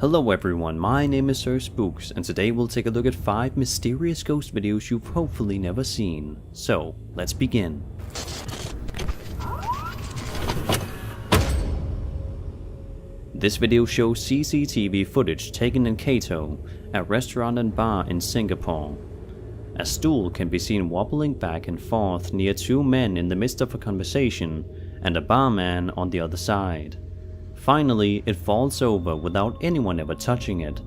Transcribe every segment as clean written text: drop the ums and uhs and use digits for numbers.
Hello everyone, my name is Sir Spooks, and today we'll take a look at 5 mysterious ghost videos you've hopefully never seen. So, let's begin. This video shows CCTV footage taken in Kato, a restaurant and bar in Singapore. A stool can be seen wobbling back and forth near 2 men in the midst of a conversation, and a barman on the other side. Finally, it falls over without anyone ever touching it.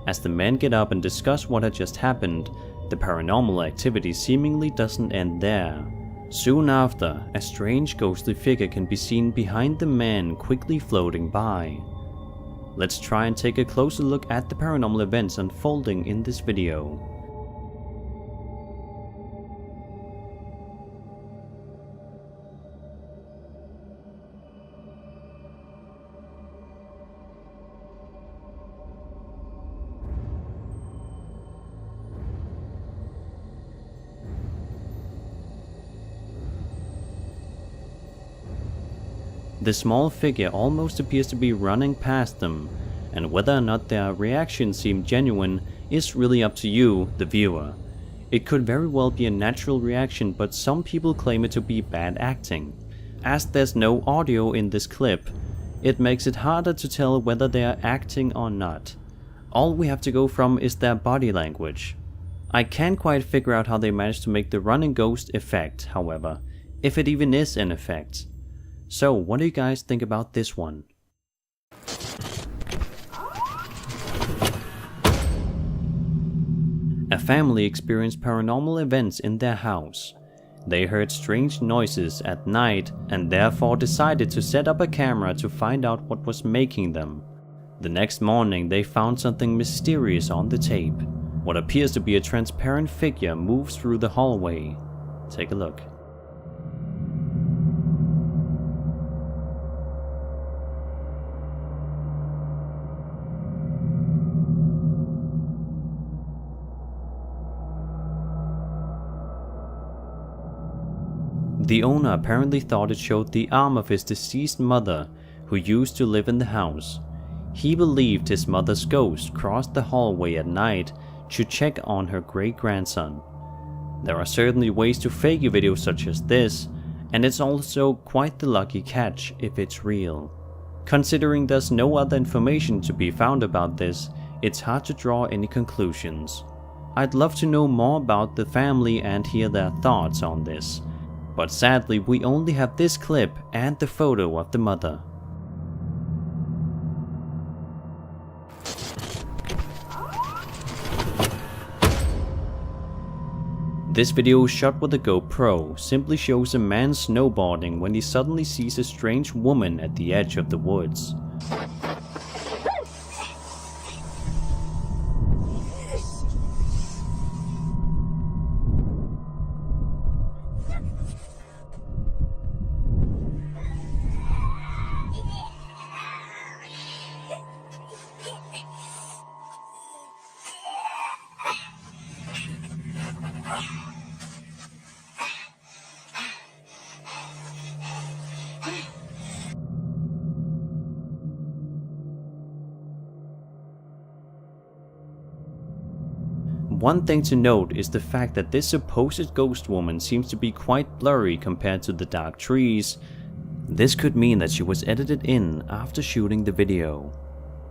As the men get up and discuss what had just happened, the paranormal activity seemingly doesn't end there. Soon after, a strange ghostly figure can be seen behind the men quickly floating by. Let's try and take a closer look at the paranormal events unfolding in this video. The small figure almost appears to be running past them, and whether or not their reactions seem genuine is really up to you, the viewer. It could very well be a natural reaction, but some people claim it to be bad acting. As there's no audio in this clip, it makes it harder to tell whether they are acting or not. All we have to go from is their body language. I can't quite figure out how they managed to make the running ghost effect, however, if it even is an effect. So, what do you guys think about this one? A family experienced paranormal events in their house. They heard strange noises at night and therefore decided to set up a camera to find out what was making them. The next morning they found something mysterious on the tape. What appears to be a transparent figure moves through the hallway. Take a look. The owner apparently thought it showed the arm of his deceased mother, who used to live in the house. He believed his mother's ghost crossed the hallway at night to check on her great-grandson. There are certainly ways to fake a video such as this, and it's also quite the lucky catch if it's real. Considering there's no other information to be found about this, it's hard to draw any conclusions. I'd love to know more about the family and hear their thoughts on this. But sadly, we only have this clip and the photo of the mother. This video shot with a GoPro simply shows a man snowboarding when he suddenly sees a strange woman at the edge of the woods. One thing to note is the fact that this supposed ghost woman seems to be quite blurry compared to the dark trees. This could mean that she was edited in after shooting the video.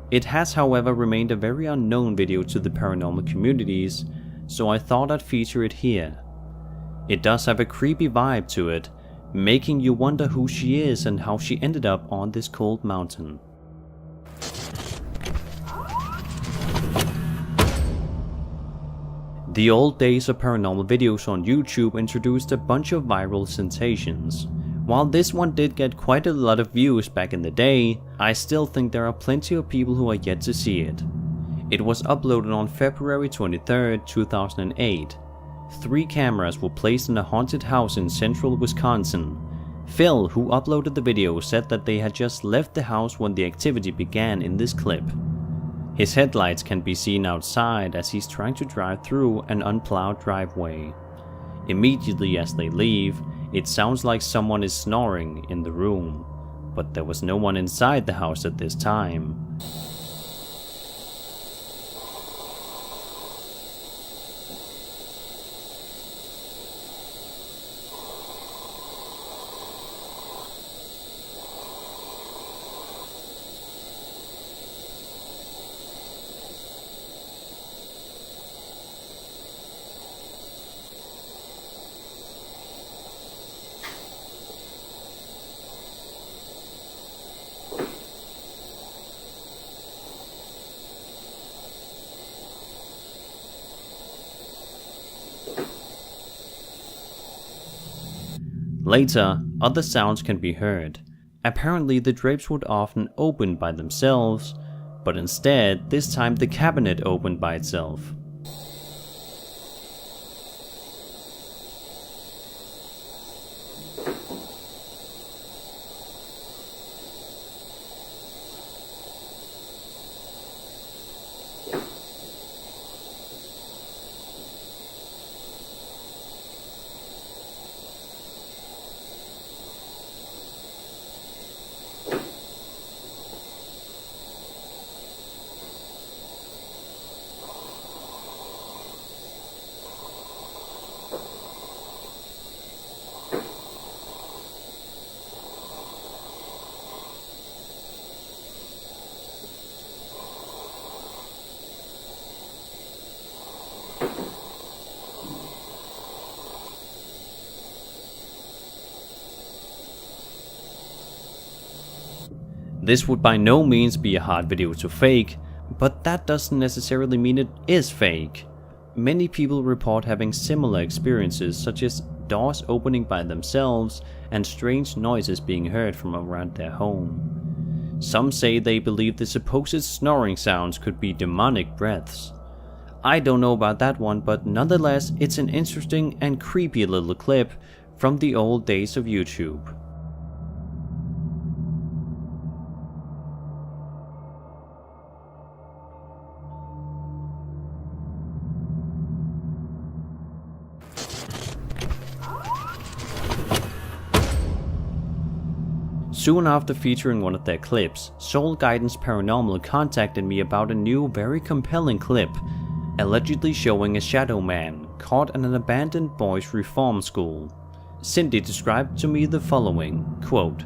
It has, however, remained a very unknown video to the paranormal communities, so I thought I'd feature it here. It does have a creepy vibe to it, making you wonder who she is and how she ended up on this cold mountain. The old days of paranormal videos on YouTube introduced a bunch of viral sensations. While this one did get quite a lot of views back in the day, I still think there are plenty of people who are yet to see it. It was uploaded on February 23, 2008. 3 cameras were placed in a haunted house in central Wisconsin. Phil, who uploaded the video, said that they had just left the house when the activity began in this clip. His headlights can be seen outside as he's trying to drive through an unplowed driveway. Immediately as they leave, it sounds like someone is snoring in the room, but there was no one inside the house at this time. Later, other sounds can be heard. Apparently the drapes would often open by themselves, but instead, this time the cabinet opened by itself. This would by no means be a hard video to fake, but that doesn't necessarily mean it is fake. Many people report having similar experiences, such as doors opening by themselves and strange noises being heard from around their home. Some say they believe the supposed snoring sounds could be demonic breaths. I don't know about that one, but nonetheless it's an interesting and creepy little clip from the old days of YouTube. Soon after featuring one of their clips, Soul Guidance Paranormal contacted me about a new, very compelling clip, allegedly showing a shadow man caught in an abandoned boys' reform school. Cindy described to me the following, quote,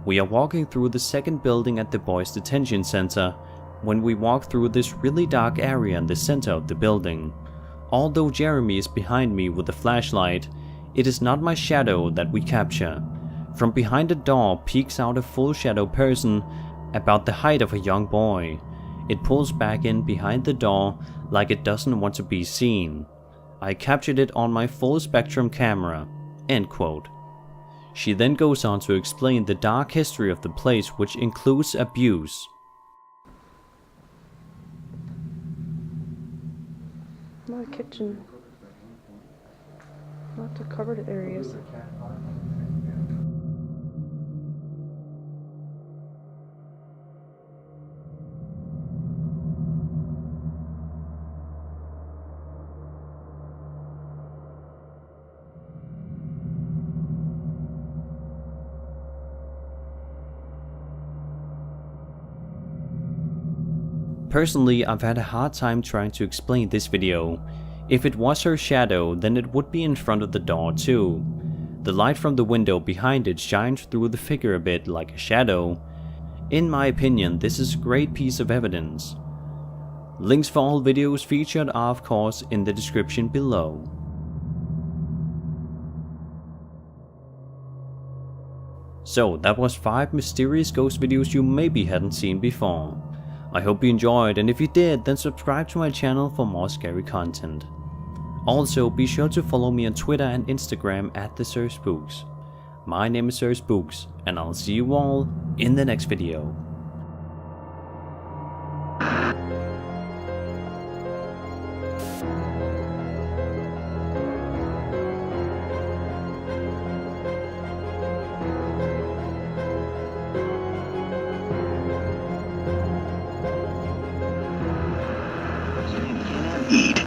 "We are walking through the second building at the boys' detention center when we walk through this really dark area in the center of the building. Although Jeremy is behind me with a flashlight, it is not my shadow that we capture. From behind a door peeks out a full shadow person about the height of a young boy. It pulls back in behind the door like it doesn't want to be seen. I captured it on my full spectrum camera." End quote. She then goes on to explain the dark history of the place, which includes abuse. Not a kitchen. Not the covered areas. Personally, I've had a hard time trying to explain this video. If it was her shadow, then it would be in front of the door too. The light from the window behind it shines through the figure a bit like a shadow. In my opinion, this is a great piece of evidence. Links for all videos featured are of course in the description below. So that was 5 mysterious ghost videos you maybe hadn't seen before. I hope you enjoyed, and if you did, then subscribe to my channel for more scary content. Also, be sure to follow me on Twitter and Instagram at @SirSpooks. My name is Sir Spooks, and I'll see you all in the next video. eat.